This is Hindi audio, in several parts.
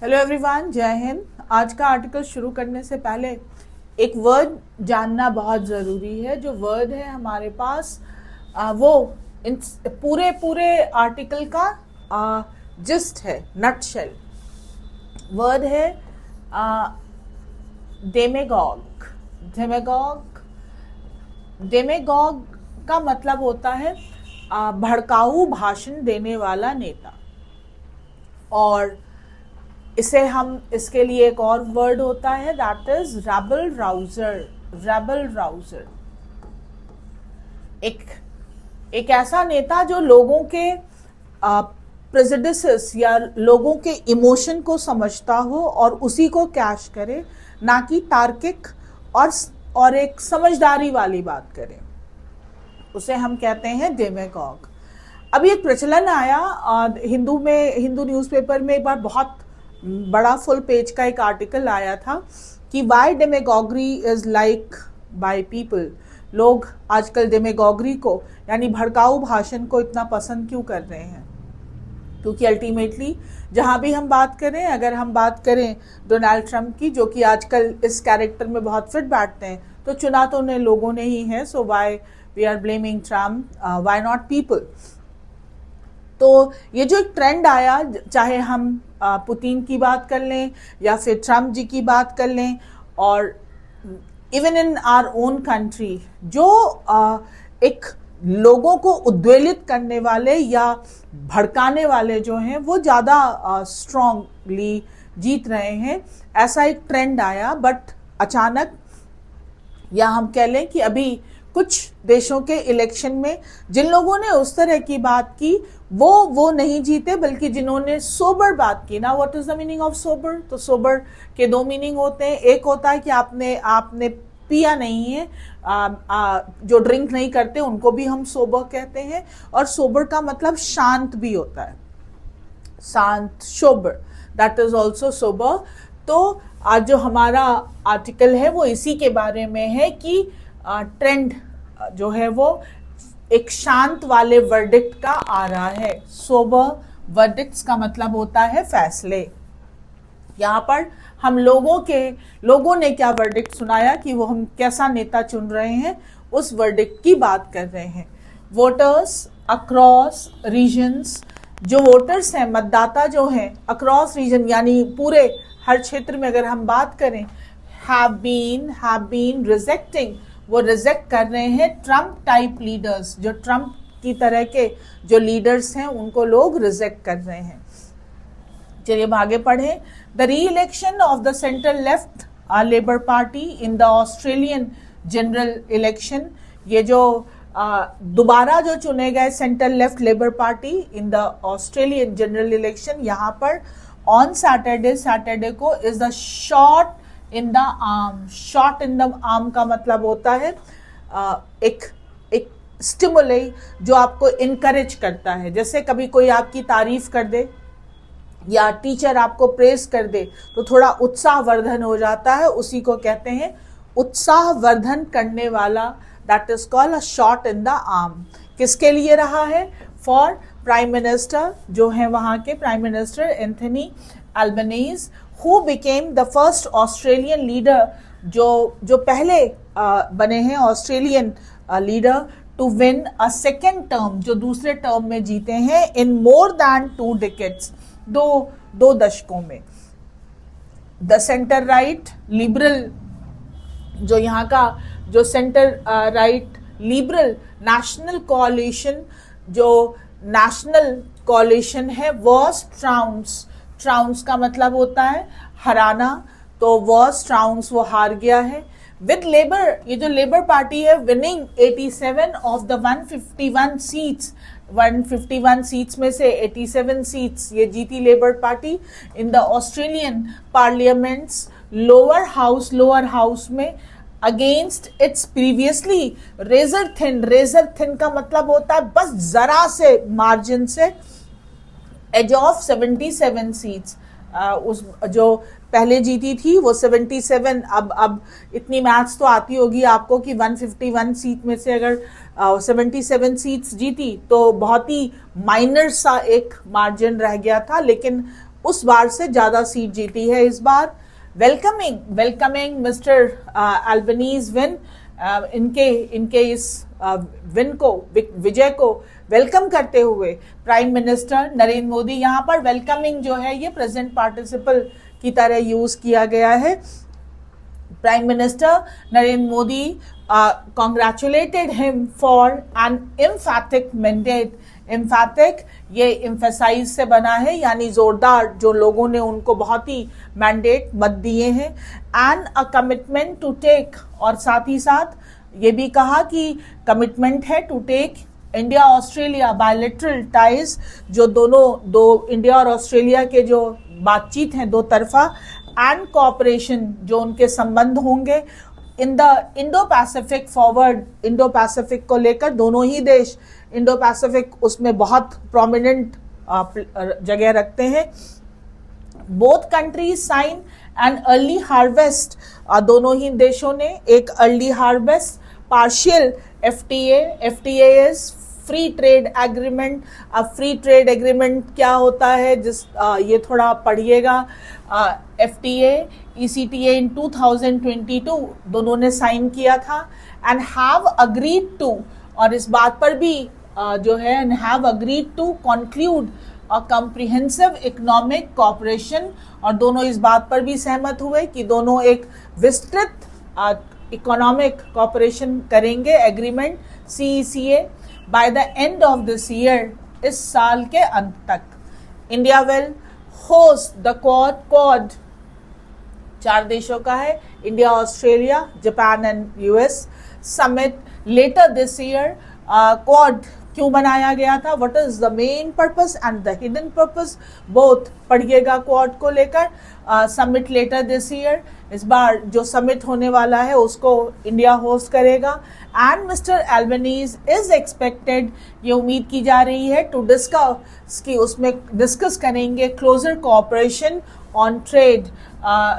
हेलो एवरीवन, जय हिंद। आज का आर्टिकल शुरू करने से पहले एक वर्ड जानना बहुत ज़रूरी है। जो वर्ड है हमारे पास वो इन पूरे आर्टिकल का जिस्ट है, नटशेल। वर्ड है डेमेगॉग। डेमेगॉग का मतलब होता है भड़काऊ भाषण देने वाला नेता। और इसे हम इसके लिए एक और वर्ड होता है, दैट इज रैबल राउजर। एक ऐसा नेता जो लोगों के प्रेजुडिसेस या लोगों के इमोशन को समझता हो और उसी को कैश करे, ना कि तार्किक और एक समझदारी वाली बात करे, उसे हम कहते हैं डेमेगॉग। अभी एक प्रचलन आया हिंदू न्यूज़पेपर में एक बार बहुत बड़ा फुल पेज का एक आर्टिकल आया था कि why demagoguery is like by people. लोग आजकल डेमेगॉगरी को यानी भड़काऊ भाषण को इतना पसंद क्यों कर रहे हैं? क्योंकि अल्टीमेटली जहाँ भी हम बात करें, अगर हम बात करें डोनाल्ड ट्रंप की, जो कि आजकल इस कैरेक्टर में बहुत फिट बैठते हैं, तो चुना तो उन्हें लोगों ने ही है। So why we are blaming Trump, why not people. तो ये जो एक ट्रेंड आया, चाहे हम पुतिन की बात कर लें या फिर ट्रम्प जी की बात कर लें, और even in our own country, जो एक लोगों को उद्वेलित करने वाले या भड़काने वाले जो हैं वो ज़्यादा स्ट्रांगली जीत रहे हैं, ऐसा एक ट्रेंड आया। बट अचानक, या हम कह लें कि अभी कुछ देशों के इलेक्शन में जिन लोगों ने उस तरह की बात की वो नहीं जीते, बल्कि जिन्होंने सोबर बात की ना। What is the meaning of sober? तो सोबर के दो मीनिंग होते हैं। एक होता है कि आपने पिया नहीं है, जो ड्रिंक नहीं करते उनको भी हम सोबर कहते हैं। और सोबर का मतलब शांत भी होता है, शांत, sober, that is also sober. तो आज जो हमारा आर्टिकल है वो इसी के बारे में है कि ट्रेंड जो है वो एक शांत वाले वर्डिक्ट का आ रहा है। सोबर वर्डिक्ट्स का मतलब होता है फैसले। यहाँ पर हम लोगों ने क्या वर्डिक्ट सुनाया कि वो हम कैसा नेता चुन रहे हैं, उस वर्डिक्ट की बात कर रहे हैं। वोटर्स अक्रॉस रीजन्स, जो वोटर्स हैं, मतदाता जो हैं, अक्रॉस रीजन यानी पूरे हर क्षेत्र में अगर हम बात करें, हैव बीन रिजेक्टिंग, वो रिजेक्ट कर रहे हैं ट्रम्प टाइप लीडर्स। जो ट्रम्प की तरह के जो लीडर्स हैं उनको लोग रिजेक्ट कर रहे हैं। चलिए अब आगे पढ़ें। द री election of the central left labour party in the Australian general election, ये जो दोबारा जो चुने गए central left labour party in the Australian general election, यहाँ पर ऑन सैटरडे को is the shot in the arm. Shot in the arm का मतलब होता है एक स्टिमुले जो आपको इनकरेज करता है। जैसे कभी कोई आपकी तारीफ कर दे या टीचर आपको प्रेस कर दे तो थोड़ा उत्साहवर्धन हो जाता है, उसी को कहते हैं उत्साहवर्धन करने वाला, that is called a shot in the arm. किसके लिए रहा है? फॉर प्राइम मिनिस्टर, जो है वहाँ के prime minister Anthony Albanese, who became the first Australian leader, जो पहले बने हैं Australian leader to win a second term, जो दूसरे टर्म में जीते हैं इन मोर दैन 2 decades, दो दशकों में। द सेंटर राइट लिबरल, जो यहाँ का जो सेंटर राइट लिबरल नेशनल कोalition, जो नेशनल कोalition है, वॉज ट्राउंस का मतलब होता है हराना, तो वॉज ट्राउंस, वो हार गया है। विद लेबर, ये जो लेबर पार्टी है, winning 87 of the 151 seats, 151 seats में से 87 सीट्स ये जीती Labour party in the Australian parliament's lower house में, against its previously razor thin का मतलब होता है बस जरा से मार्जिन से, एज ऑफ 77 सीट्स। उस जो पहले जीती थी वो 77, अब इतनी मैथ्स तो आती होगी आपको कि 151 सीट में से अगर 77 सीट्स जीती तो बहुत ही माइनर सा एक मार्जिन रह गया था, लेकिन उस बार से ज़्यादा सीट जीती है इस बार। वेलकमिंग मिस्टर एल्बनीज विन, इनके इस विन को, विजय को वेलकम करते हुए प्राइम मिनिस्टर नरेंद्र मोदी, यहाँ पर वेलकमिंग जो है ये प्रेजेंट पार्टिसिपल की तरह यूज किया गया है। Prime minister Narendra Modi congratulated him for an emphatic mandate। emphatic ये emphasize से बना है, यानी जोरदार, जो लोगों ने उनको बहुत ही मैंडेट मत दिए हैं। and a commitment to take, और साथ ही साथ ये भी कहा कि कमिटमेंट है to take India Australia bilateral ties, जो दो इंडिया और ऑस्ट्रेलिया के जो बातचीत हैं दो तरफा, एंड कोऑपरेशन, जो उनके संबंध होंगे in the Indo Pacific forward. Indo Pacific को लेकर दोनों ही देश इंडो पैसिफिक उसमें बहुत प्रोमिनेंट जगह रखते हैं। Both countries sign and early harvest, दोनों ही देशों ने एक early harvest partial FTA is free trade agreement. अब फ्री ट्रेड एग्रीमेंट क्या होता है, ये थोड़ा पढ़िएगा। एफटीए ईसीटीए इन 2022 दोनों ने साइन किया था, एंड हैव अग्रीड टू, और इस बात पर भी जो है and have agreed to conclude a comprehensive economic cooperation, और दोनों इस बात पर भी सहमत हुए कि दोनों एक विस्तृत इकोनॉमिक कोऑपरेशन करेंगे, agreement CECA by the end of this year, इस साल के अंत तक। India will host the Quad 4 देशों का है, India, Australia, Japan and US summit later this year. Quad क्यों बनाया गया था, what is the main purpose and the hidden purpose, both पढ़िएगा क्वाड को लेकर। समिट लेटर दिस ईयर, इस बार जो समिट होने वाला है उसको इंडिया होस्ट करेगा। And mister Albanese is expected, ये उम्मीद की जा रही है, टू डिस्कस, कि उसमें डिस्कस करेंगे क्लोजर कोऑपरेशन ऑन ट्रेड,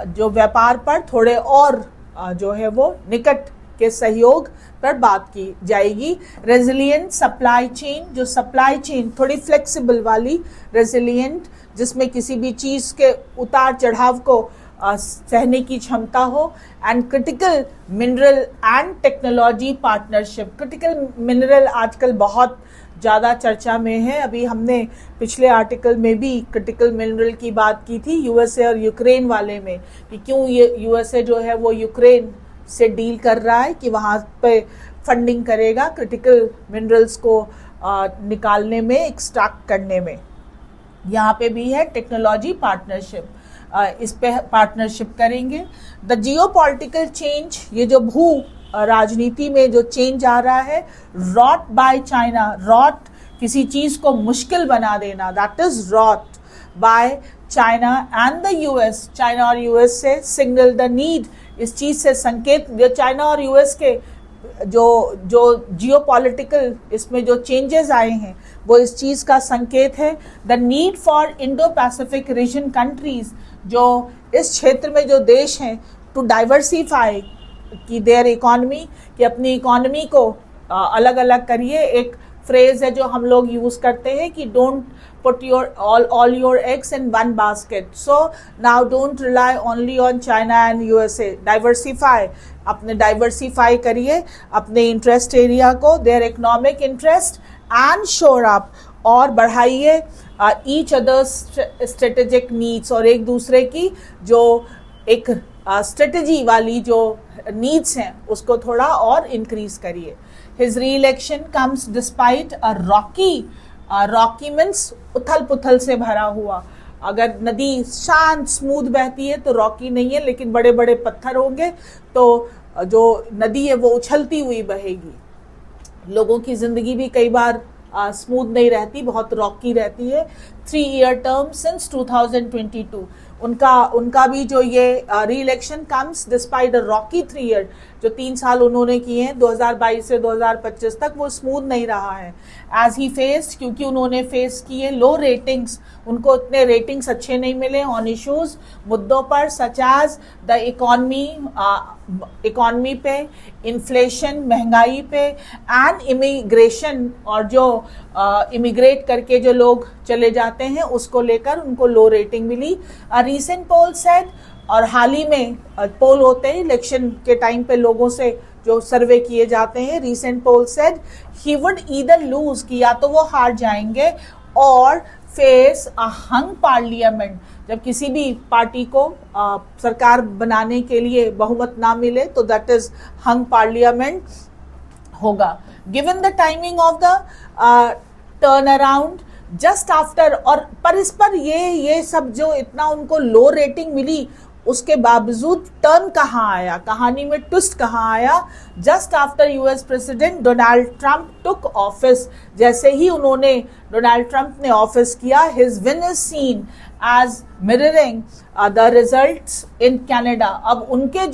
जो व्यापार पर थोड़े और जो है वो निकट के सहयोग पर बात की जाएगी। रेजिलियंट सप्लाई चेन, जो सप्लाई चेन थोड़ी फ्लेक्सिबल वाली, रेजिलियंट, जिसमें किसी भी चीज़ के उतार चढ़ाव को सहने की क्षमता हो। And critical mineral and technology partnership. Critical mineral आजकल बहुत ज़्यादा चर्चा में है, अभी हमने पिछले आर्टिकल में भी क्रिटिकल मिनरल की बात की थी USA और यूक्रेन वाले में, कि क्यों ये USA जो है वो यूक्रेन से डील कर रहा है, कि वहाँ पे फंडिंग करेगा क्रिटिकल मिनरल्स को निकालने में, एक्सट्रैक्ट करने में। यहाँ पे भी है टेक्नोलॉजी पार्टनरशिप, इस पे पार्टनरशिप करेंगे। द जियोपॉलिटिकल चेंज, ये जो भू राजनीति में जो चेंज आ रहा है, रॉट बाय चाइना, रॉट किसी चीज को मुश्किल बना देना, that is wrought by China and the US। China और US से सिग्नल द नीड, इस चीज से संकेत, जो चाइना और US के जो जियोपॉलिटिकल इसमें जो चेंजेस आए हैं वो इस चीज का संकेत है। The need for Indo Pacific region countries, जो इस क्षेत्र में जो देश हैं, टू डाइवर्सिफाई की देयर इकोनॉमी, कि अपनी इकोनॉमी को अलग अलग करिए। एक फ्रेज है जो हम लोग यूज करते हैं कि don't put your all your eggs in one basket, so now don't rely only on China and USA, diversify, अपने डाइवर्सिफाई करिए अपने इंटरेस्ट एरिया को, देयर इकोनॉमिक इंटरेस्ट, एंड शोर अप, और बढ़ाइए ईच अदर्स स्ट्रेटेजिक नीड्स, और एक दूसरे की जो एक स्ट्रेटजी वाली जो नीड्स हैं उसको थोड़ा और इंक्रीज करिए। हिज री-इलेक्शन कम्स डिस्पाइट अ रॉकी मीन्स उथल पुथल से भरा हुआ। अगर नदी शांत स्मूथ बहती है तो रॉकी नहीं है, लेकिन बड़े बड़े पत्थर होंगे तो जो नदी है वो उछलती हुई बहेगी। लोगों की जिंदगी भी कई बार स्मूथ नहीं रहती, बहुत रॉकी रहती है। 3-year टर्म सिंस 2022, उनका भी जो ये री-इलेक्शन कम्स डिस्पाइट अ रॉकी 3-year जो 3 साल उन्होंने किए हैं 2022 से 2025 तक, वो स्मूथ नहीं रहा है एज ही फेस्ड, क्योंकि उन्होंने फेस किए लो रेटिंग्स, उनको इतने रेटिंग्स अच्छे नहीं मिले ऑन इश्यूज, मुद्दों पर सच एज द इकॉनमी पे, इन्फ्लेशन, महंगाई पे, एंड इमिग्रेशन, और जो इमिग्रेट करके जो लोग चले जाते हैं उसको लेकर उनको लो रेटिंग मिली। रीसेंट पोल सेड, और हाल ही में पोल होते हैं इलेक्शन के टाइम पे लोगों से जो सर्वे किए जाते हैं, recent poll said he would either lose, कि या तो वो हार जाएंगे और फेस अ हंग पार्लियामेंट, जब किसी भी पार्टी को सरकार बनाने के लिए बहुमत ना मिले तो दैट इज हंग पार्लियामेंट होगा। Given the timing of the turn around just after, और पर इस पर ये सब जो इतना उनको लो रेटिंग मिली उसके बावजूद टर्न कहाँ आया, कहानी में ट्विस्ट कहाँ आया, just after US president Donald Trump took office, जैसे ही उन्होंने डोनाल्ड ट्रंप ने ऑफिस किया, his win is seen as mirroring the results in Canada. अब उनका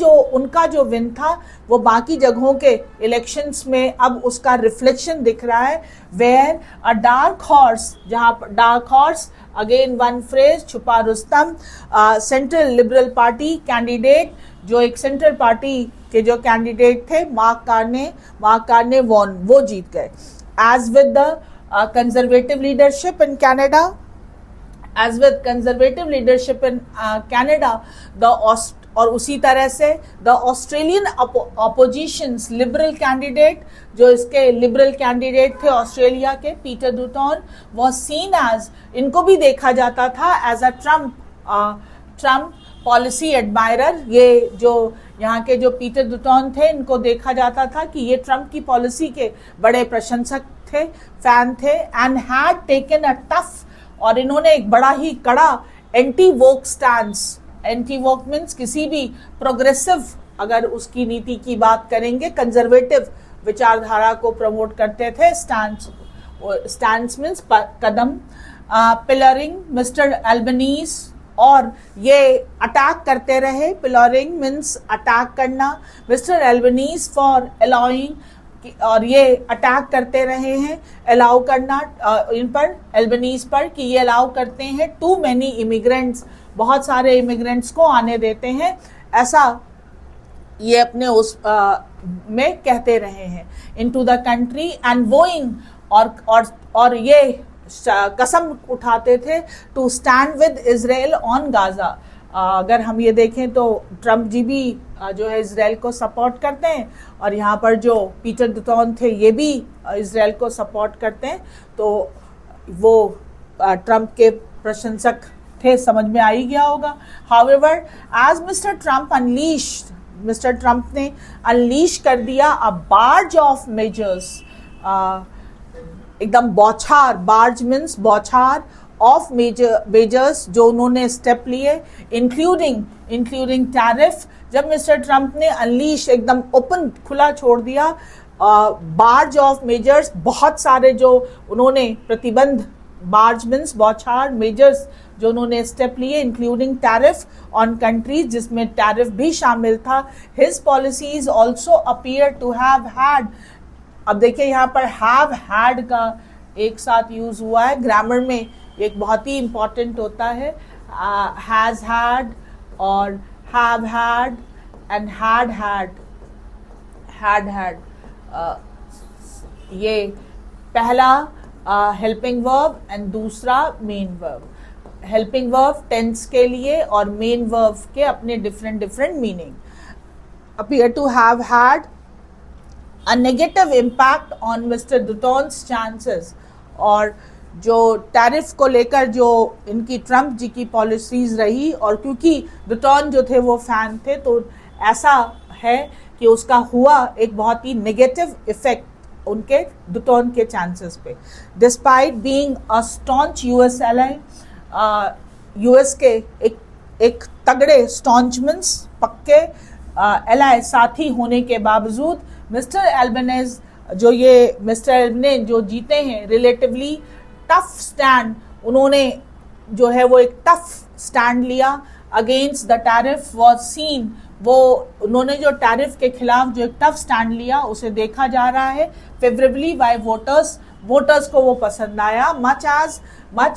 जो विन था वो बाकी जगहों के इलेक्शंस में अब उसका रिफ्लेक्शन दिख रहा है, वेयर अ डार्क हॉर्स, जहां पर dark horse again one phrase, छुपा रुस्तम, सेंट्रल लिबरल पार्टी कैंडिडेट, जो एक सेंट्रल पार्टी के जो कैंडिडेट थे मार्क कार्ने वॉन, वो जीत गए। As with the conservative leadership in Canada, as with conservative leadership in Canada, और उसी तरह से the Australian opposition's liberal candidate, जो इसके liberal candidate थे ऑस्ट्रेलिया के, पीटर डुटॉन, was seen as, इनको भी देखा जाता था as a Trump policy admirer। ये जो यहाँ के जो पीटर डुटॉन थे, इनको देखा जाता था कि ये ट्रंप की पॉलिसी के बड़े प्रशंसक थे, फैन थे, and had taken a tough, और इन्होंने एक बड़ा ही कड़ा एंटी वोक स्टैंस, एंटी वोक मीन्स किसी भी प्रोग्रेसिव, अगर उसकी नीति की बात करेंगे, कंजर्वेटिव विचारधारा को प्रमोट करते थे। स्टैंस मीन्स कदम, पिलरिंग मिस्टर एल्बनीज, और ये अटैक करते रहे, पिलरिंग मीन्स अटैक करना, मिस्टर एल्बनीज फॉर अलाउइंग, और ये अटैक करते रहे हैं, अलाउ करना इन पर, एल्बनीज पर, कि ये अलाउ करते हैं टू मैनी इमिग्रेंट्स, बहुत सारे इमिग्रेंट्स को आने देते हैं, ऐसा ये अपने उस में कहते रहे हैं, into the country and vowing, और ये कसम उठाते थे to stand with Israel on Gaza. अगर हम ये देखें तो ट्रंप जी भी जो है इजराइल को सपोर्ट करते हैं, और यहाँ पर जो पीटर डुटॉन थे ये भी इजराइल को सपोर्ट करते हैं, तो वो ट्रंप के प्रशंसक थे, समझ में आ ही गया होगा। हाउएवर एज मिस्टर ट्रंप ने अनलीश कर दिया अ बार्ज ऑफ मेजर्स, एकदम बौछार, बार्ज मीन्स बौछार, ऑफ मेजर्स जो उन्होंने स्टेप लिए, इंक्लूडिंग टैरिफ। जब मिस्टर ट्रंप ने अनलीश, एकदम ओपन खुला छोड़ दिया, बार्ज ऑफ मेजर्स, बहुत सारे जो उन्होंने प्रतिबंध, बार्ज मीन्स बौछार, मेजर्स जो उन्होंने स्टेप लिए, इंक्लूडिंग टैरिफ ऑन कंट्रीज, जिसमें टैरिफ भी शामिल था। His policies also appear to have had, अब देखिए यहाँ पर हैव हैड का एक साथ यूज हुआ है, ग्रामर में एक बहुत ही इंपॉर्टेंट होता है, हैज हैड और have had and had had, ये पहला हेल्पिंग वर्ब एंड दूसरा main verb. Helping verb tense के लिए और मेन वर्ब के अपने different meaning. Appear to have had a negative impact on Mister Dutton's chances, और जो टैरिफ को लेकर जो इनकी ट्रंप जी की पॉलिसीज रही, और क्योंकि डुटॉन जो थे वो फैन थे, तो ऐसा है कि उसका हुआ एक बहुत ही नेगेटिव इफेक्ट उनके डुटॉन के चांसेस पे। Despite being a staunch US ally, US के एक तगड़े, स्टॉन्च मीन्स पक्के, एलाई साथी होने के बावजूद, मिस्टर एल्बनीज जो जीते हैं, रिलेटिवली टफ स्टैंड, उन्होंने जो है वो एक टफ स्टैंड लिया against the tariff, was scene वो उन्होंने जो टैरिफ के खिलाफ जो एक टफ स्टैंड लिया उसे देखा जा रहा है फेवरेबली बाय वोटर्स को वो पसंद आया, much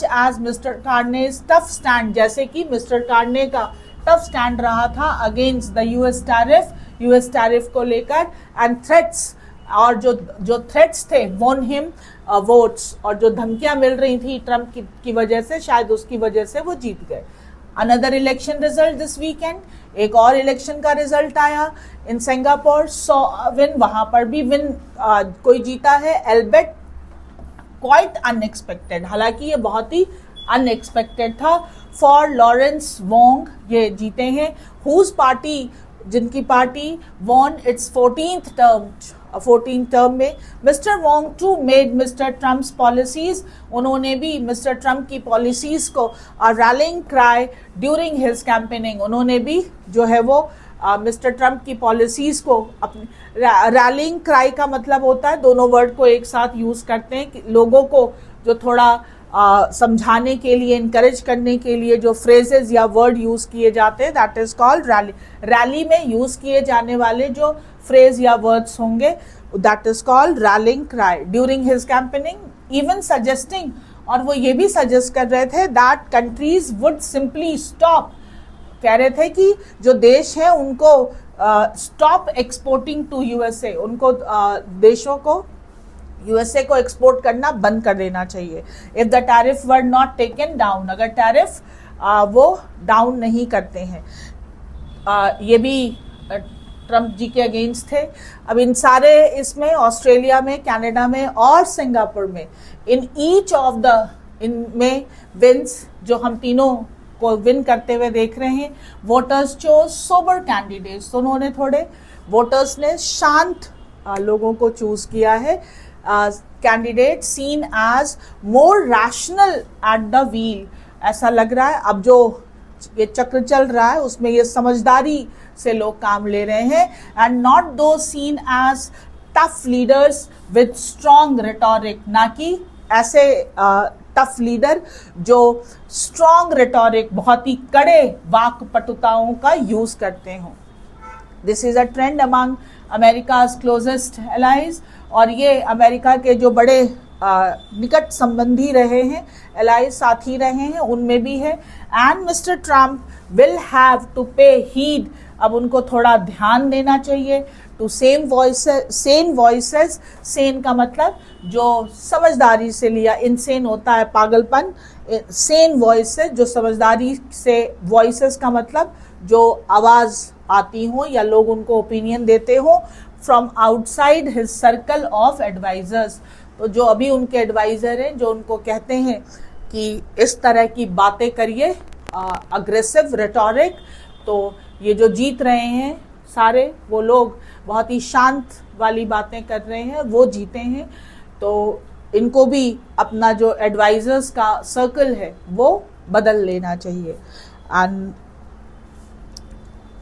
as Mister Carney's tough stand, जैसे कि मिस्टर कार्ने का टफ स्टैंड रहा था अगेंस्ट द यूएस टैरिफ को लेकर एंड थ्रेट्स, और जो थ्रेट्स थे वॉन हिम वोट्स, और जो धमकियां मिल रही थी ट्रम्प की वजह से, शायद उसकी वजह से वो जीत गए। Another election result this weekend, एक और इलेक्शन का रिजल्ट आया इन सिंगापुर, सो विन, वहां पर भी विन कोई जीता है, एल्बेट क्वाइट अनएक्सपेक्टेड, हालांकि ये बहुत ही अनएक्सपेक्टेड था, फॉर लॉरेंस वोंग ये जीते हैं, हुज पार्टी, जिनकी पार्टी वॉन इट्स 14th टर्म में। Mister Wong too made Mister Trump's policies, उन्होंने भी मिस्टर ट्रम्प की पॉलिसीज को rallying cry during his campaigning, उन्होंने भी जो है वो मिस्टर ट्रम्प की पॉलिसीज को अपने रैलिंग क्राई का मतलब होता है, दोनों वर्ड को एक साथ यूज करते हैं कि लोगों को जो थोड़ा समझाने के लिए, इनकरेज करने के लिए जो फ्रेजेस या वर्ड यूज किए जाते हैं, that is called rally. Rally में यूज किए जाने वाले जो फ्रेज या वर्ड्स होंगे, that is called railing cry during his campaigning, even suggesting, और वो ये भी सजेस्ट कर रहे थे that countries would simply stop, कह रहे थे कि जो देश है उनको स्टॉप एक्सपोर्टिंग टू यूएसए, उनको देशों को यूएसए को एक्सपोर्ट करना बंद कर देना चाहिए। If the tariff were not taken down, अगर टैरिफ वो डाउन नहीं करते हैं, ये भी ट्रम्प जी के अगेंस्ट थे। अब इन सारे इसमें ऑस्ट्रेलिया में, कनाडा में और सिंगापुर में, इन ईच ऑफ द इनमें विंस, जो हम तीनों को विन करते हुए देख रहे हैं, वोटर्स चोज सोबर कैंडिडेट्स, तो उन्होंने थोड़े वोटर्स ने शांत लोगों को चूज किया है, candidate seen as more rational at the wheel, ऐसा लग रहा है अब जो ये चक्र चल रहा है उसमें ये समझदारी से लोग काम ले रहे हैं, and not those seen as tough leaders with strong rhetoric, ना कि ऐसे टफ लीडर जो स्ट्रॉन्ग रिटोरिक, बहुत ही कड़े वाक्पटुताओं का यूज करते हों। This is a trend among America's closest allies, और ये अमेरिका के जो बड़े निकट संबंधी रहे हैं, एलाइज साथी रहे हैं, उनमें भी है। And mister Trump will have to pay heed, अब उनको थोड़ा ध्यान देना चाहिए टू सेन वॉइसेस, सेन का मतलब जो समझदारी से लिया, इनसेन होता है पागलपन, सेन वॉइसेस जो समझदारी से, वॉइसेस का मतलब जो आवाज़ आती हो या लोग उनको ओपिनियन देते हो, from outside his circle of advisers, तो जो अभी उनके एडवाइज़र हैं जो उनको कहते हैं कि इस तरह की बातें करिए, अग्रेसिव रेटोरिक, तो ये जो जीत रहे हैं सारे वो लोग बहुत ही शांत वाली बातें कर रहे हैं, वो जीते हैं, तो इनको भी अपना जो एडवाइजर्स का सर्कल है वो बदल लेना चाहिए। एंड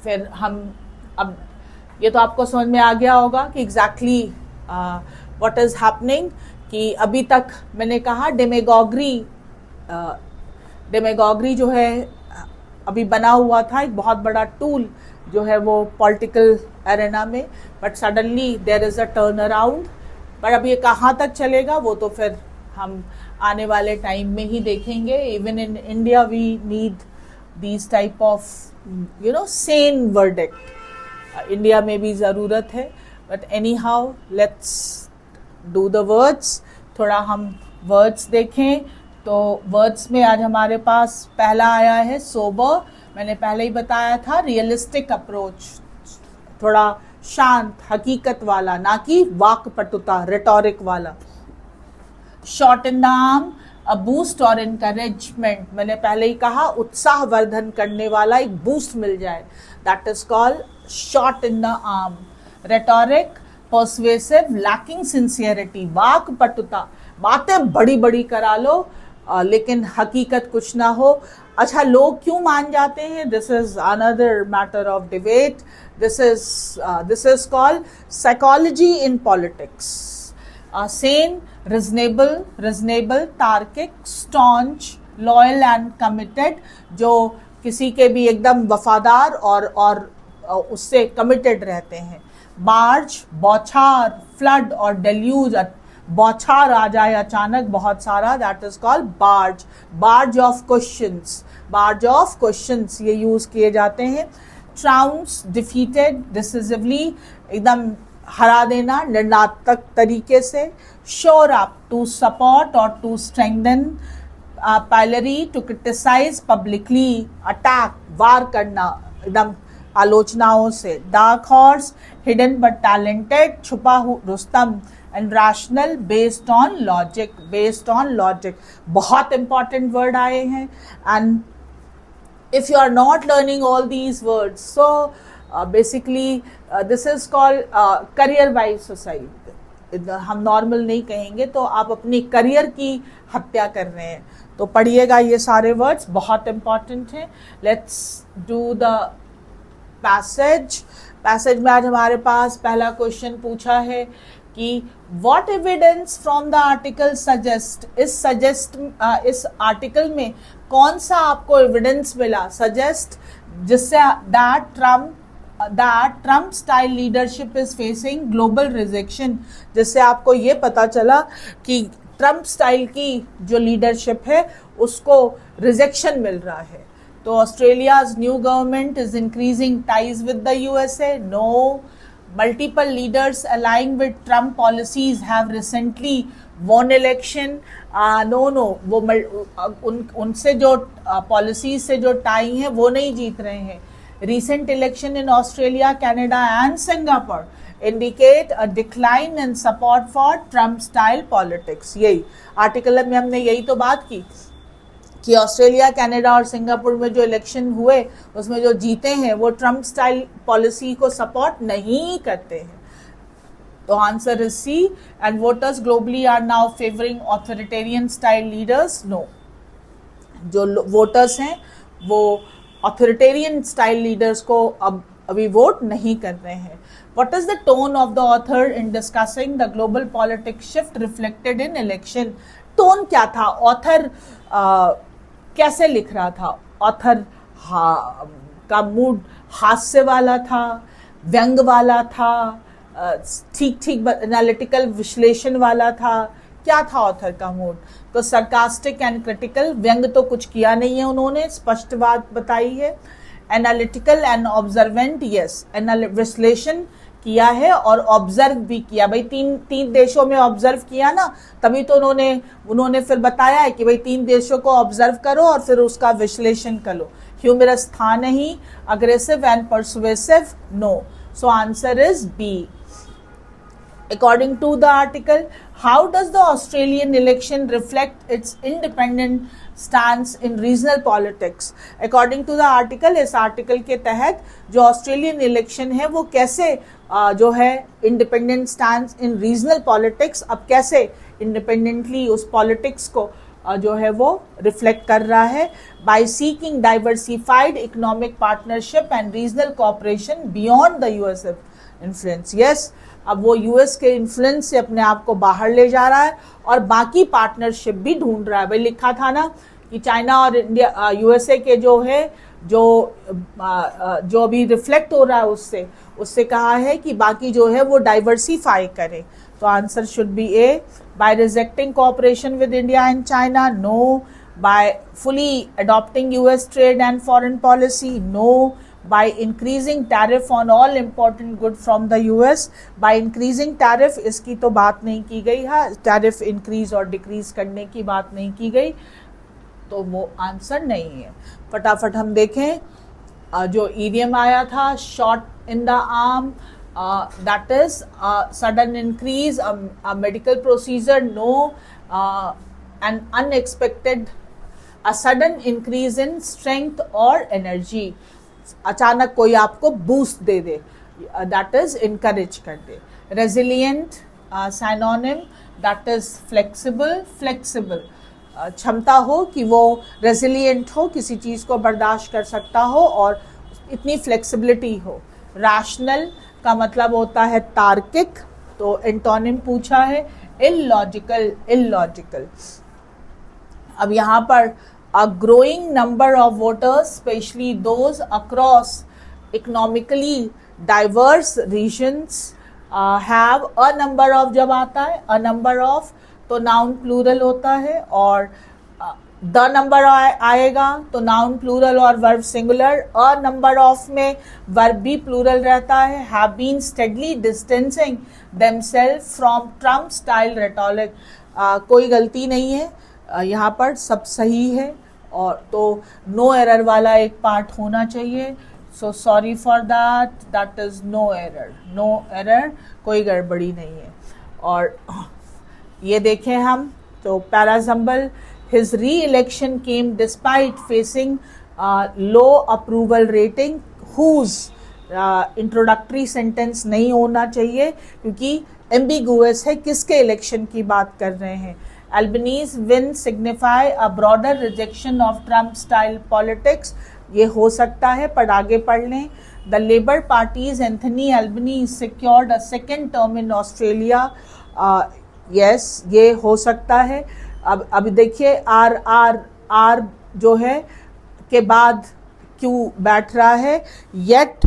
फिर हम, अब ये तो आपको समझ में आ गया होगा कि एग्जैक्टली व्हाट इज हैपनिंग, कि अभी तक मैंने कहा डेमेगोग्री जो है अभी बना हुआ था एक बहुत बड़ा टूल जो है वो पॉलिटिकल एरेना में, but suddenly there is a turn around, पर अब ये कहाँ तक चलेगा वो तो फिर हम आने वाले टाइम में ही देखेंगे। Even in India we need these type of sane verdict, India में भी ज़रूरत है, but anyhow let's do the words. थोड़ा हम वर्ड्स देखें तो वर्ड्स में आज हमारे पास पहला आया है सोबर, मैंने पहले ही बताया था, रियलिस्टिक अप्रोच, थोड़ा शांत, हकीकत वाला, ना कि वाक्पटुता, रेटोरिक वाला। Short in the arm, a boost और इनकरेजमेंट, मैंने पहले ही कहा उत्साहवर्धन करने वाला, एक बूस्ट मिल जाए, that is called shot in the arm. Rhetoric, persuasive, lacking sincerity, वाक्पटुता, बातें बड़ी बड़ी करा लो लेकिन हकीकत कुछ ना हो। अच्छा, लोग क्यों मान जाते हैं, this is another matter of debate, this is called psychology in politics. Sen, reasonable, तार्किक, स्टॉन्च, लॉयल एंड कमिटेड, जो किसी के भी एकदम वफादार और उससे कमिटेड रहते हैं। बार्ज, बौछार, फ्लड और डेल्यूज, बौछार आ जाए अचानक बहुत सारा, that is called barge. Barge of questions, barge of questions ये यूज किए जाते हैं। ट्राउंस, डिफीटेड, डिसिसिवली, एकदम हरा देना निर्णात्मक तरीके से। श्योर अप, टू सपोर्ट और to strengthen. Pillory, to criticise publicly, attack, वार करना एकदम आलोचनाओं से। Dark horse, hidden but talented, छुपा रुस्तम। And rational, based on logic, based on logic, बहुत इंपॉर्टेंट वर्ड आए हैं। And if you are not learning all these words, so basically this is called career wise suicide. हम नॉर्मल नहीं कहेंगे, तो आप अपनी करियर की हत्या कर रहे हैं। तो पढ़िएगा ये सारे वर्ड्स, बहुत इंपॉर्टेंट हैं। Let's do the passage. Passage में आज हमारे पास पहला क्वेश्चन पूछा है कि what evidence from the article suggest, इस आर्टिकल में कौन सा आपको एविडेंस मिला, सजेस्ट, जिससे that Trump style leadership is facing global rejection, जिससे आपको ये पता चला कि ट्रम्प स्टाइल की जो लीडरशिप है उसको रिजेक्शन मिल रहा है। तो Australia's new government is increasing ties with the USA, no. Multiple leaders aligning with Trump policies have recently won election. No, वो उनसे जो policies से जो टाई हैं वो नहीं जीत रहे हैं। Recent election in Australia, Canada and Singapore indicate a decline in support for Trump-style politics. यही आर्टिकल में हमने यही तो बात की कि ऑस्ट्रेलिया, कनाडा और सिंगापुर में जो इलेक्शन हुए उसमें जो जीते हैं वो ट्रम्प स्टाइल पॉलिसी को सपोर्ट नहीं करते हैं। तो answer is C. And voters globally are now favouring authoritarian style leaders, no. जो वोटर्स हैं वो ऑथोरिटेरियन स्टाइल लीडर्स को अब अभी वोट नहीं कर रहे हैं। What is the tone of the author in discussing the global politics shift reflected in election? Tone क्या था? ऑथर कैसे लिख रहा था? ऑथर का मूड हास्य वाला था, व्यंग वाला था, ठीक ठीक एनालिटिकल विश्लेषण वाला था, क्या था ऑथर का मूड? तो सरकास्टिक एंड क्रिटिकल, व्यंग तो कुछ किया नहीं है उन्होंने, स्पष्ट बात बताई है। एनालिटिकल एंड ऑब्जर्वेंट, यस, विश्लेषण किया है और ऑब्जर्व भी किया। भाई तीन देशों में ऑब्जर्व किया ना, तभी तो उन्होंने फिर बताया है कि भाई 3 देशों को ऑब्जर्व करो और फिर उसका विश्लेषण करो। ह्यूमरस था नहीं, aggressive and persuasive, no. So answer is B. According to the article, how does the Australian election reflect its independent stance in regional politics? According to the article, इस आर्टिकल के तहत जो ऑस्ट्रेलियन इलेक्शन है वो कैसे जो है इंडिपेंडेंट स्टैंस इन रीजनल पॉलिटिक्स, अब कैसे इंडिपेंडेंटली उस पॉलिटिक्स को जो है वो रिफ्लेक्ट कर रहा है। By seeking diversified economic partnership and regional cooperation beyond the US influence, yes. अब वो यूएस के इन्फ्लुएंस से अपने आप को बाहर ले जा रहा है और बाकी पार्टनरशिप भी ढूंढ रहा है। भाई लिखा था ना कि चाइना और इंडिया, यूएसए के जो है जो अभी रिफ्लेक्ट हो रहा है उससे कहा है कि बाकी जो है वो डाइवर्सिफाई करे। तो answer should be A. By rejecting cooperation with India and China, no. By fully adopting US trade and foreign policy, no. by increasing tariff on all important goods from the US, by increasing tariff, इसकी तो बात नहीं की गई है, टैरिफ इंक्रीज और डिक्रीज करने की बात नहीं की गई, तो वो आंसर नहीं है। फटाफट हम देखें जो ईडीएम आया था, shot in the arm, that is sudden increase, medical procedure, no. And unexpected, a sudden increase in strength और एनर्जी, अचानक कोई आपको बूस्ट दे दे, दैट इज इनकरेज कर दे। Resilient synonym, that is flexible, flexible, क्षमता हो कि वो रेजिलियंट हो, किसी चीज को बर्दाश्त कर सकता हो और इतनी फ्लेक्सिबिलिटी हो। रैशनल का मतलब होता है तार्किक, तो एंटोनिम पूछा है इलॉजिकल, इलॉजिकल। अब यहाँ पर a growing number of voters, especially those across economically diverse regions have a number of, जब आता है अ नंबर ऑफ तो नाउन प्लूरल होता है, और द नंबर आएगा तो नाउन प्लूरल और verb singular. A number of में वर्ब भी प्लूरल रहता है। Have been steadily distancing themselves from Trump style rhetoric, कोई गलती नहीं है, यहाँ पर सब सही है, और तो नो एरर वाला एक पार्ट होना चाहिए। So sorry for that is no error, कोई गड़बड़ी नहीं है। और ये देखें हम तो parajumble, his re-election came despite facing low approval rating, whose introductory sentence नहीं होना चाहिए क्योंकि एम्बिगुअस है, किसके इलेक्शन की बात कर रहे हैं। Albanese win signify a broader rejection of Trump style politics, ये हो सकता है, पर आगे पढ़ लें। The Labour Party's Anthony Albanese secured a second term in Australia, yes, ये हो सकता है। अब देखिए आर जो है के बाद क्यों बैठ रहा है, yet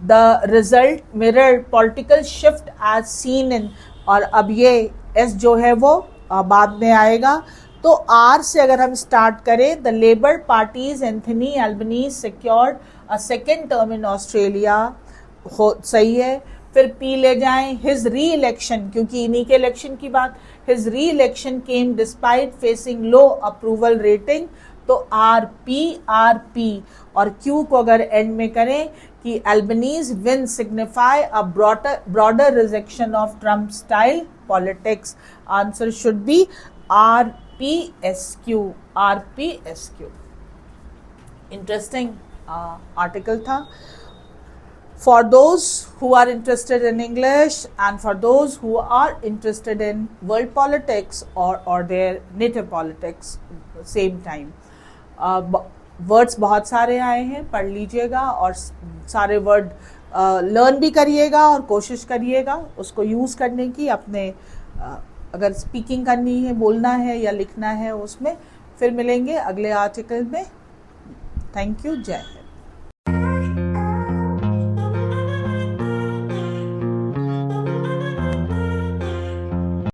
the result mirror political shift as seen in, और अब ये एस जो है वो बाद में आएगा। तो आर से अगर हम स्टार्ट करें, the labour parties Anthony Albanese secured a second term in Australia, हो सही है। फिर पी ले जाएं, हिज री इलेक्शन, क्योंकि इन्हीं के इलेक्शन की बात, हिज री इलेक्शन केम डिस्पाइट फेसिंग लो अप्रूवल रेटिंग, तो आर पी, और क्यू को अगर एंड में करें कि Albanese win signify a broader rejection of Trump style politics, answer should B RPSQ। Interesting article था। For those who are interested in English and for those who are interested in world politics or their native politics same time, words बहुत सारे आए हैं, पढ़ लीजिएगा और सारे वर्ड लर्न भी करिएगा और कोशिश करिएगा उसको यूज़ करने की, अपने अगर स्पीकिंग करनी है, बोलना है या लिखना है उसमें। फिर मिलेंगे अगले आर्टिकल में। थैंक यू, जय हिंद।